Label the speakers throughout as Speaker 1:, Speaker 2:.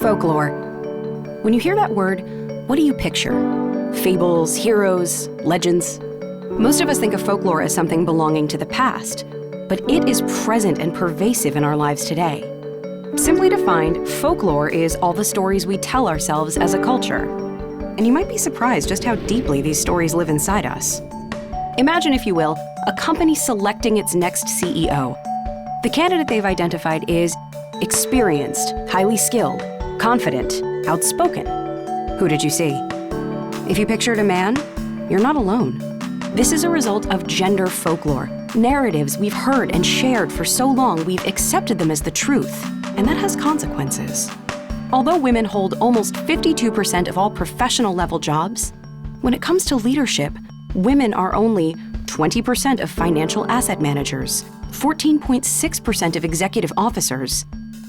Speaker 1: Folklore. When you hear that word, what do you picture? Fables, heroes, legends? Most of us think of folklore as something belonging to the past, but it is present and pervasive in our lives today. Simply defined, folklore is all the stories we tell ourselves as a culture. And you might be surprised just how deeply these stories live inside us. Imagine, if you will, a company selecting its next CEO. The candidate they've identified is experienced, highly skilled, confident, outspoken. Who did you see? If you pictured a man, you're not alone. This is a result of gender folklore, narratives we've heard and shared for so long we've accepted them as the truth, and that has consequences. Although women hold almost 52% of all professional level jobs, when it comes to leadership, women are only 20% of financial asset managers, 14.6% of executive officers,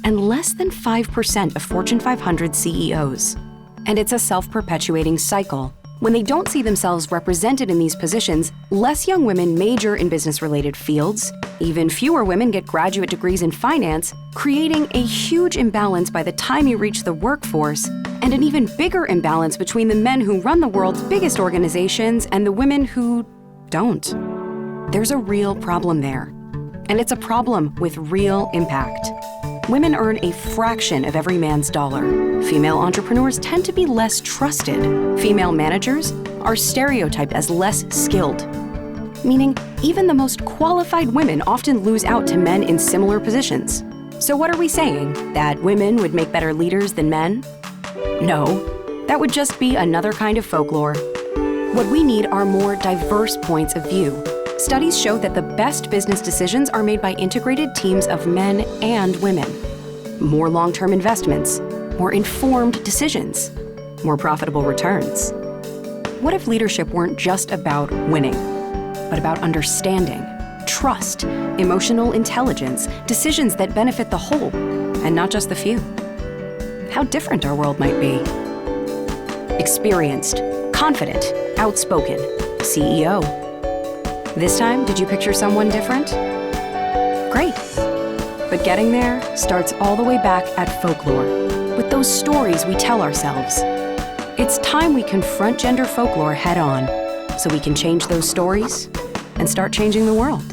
Speaker 1: and less than 5% of Fortune 500 CEOs. And it's a self-perpetuating cycle. When they don't see themselves represented in these positions, less young women major in business-related fields, even fewer women get graduate degrees in finance, creating a huge imbalance by the time you reach the workforce, and an even bigger imbalance between the men who run the world's biggest organizations and the women who don't. There's a real problem there, and it's a problem with real impact. Women earn a fraction of every man's dollar. Female entrepreneurs tend to be less trusted. Female managers are stereotyped as less skilled, meaning even the most qualified women often lose out to men in similar positions. So what are we saying? That women would make better leaders than men? No, that would just be another kind of folklore. What we need are more diverse points of view. Studies show that the best business decisions are made by integrated teams of men and women. More long-term investments, more informed decisions, more profitable returns. What if leadership weren't just about winning, but about understanding, trust, emotional intelligence, decisions that benefit the whole, and not just the few? How different our world might be. Experienced, confident, outspoken, CEO. This time, did you picture someone different? Great. But getting there starts all the way back at folklore, with those stories we tell ourselves. It's time we confront gender folklore head on, so we can change those stories and start changing the world.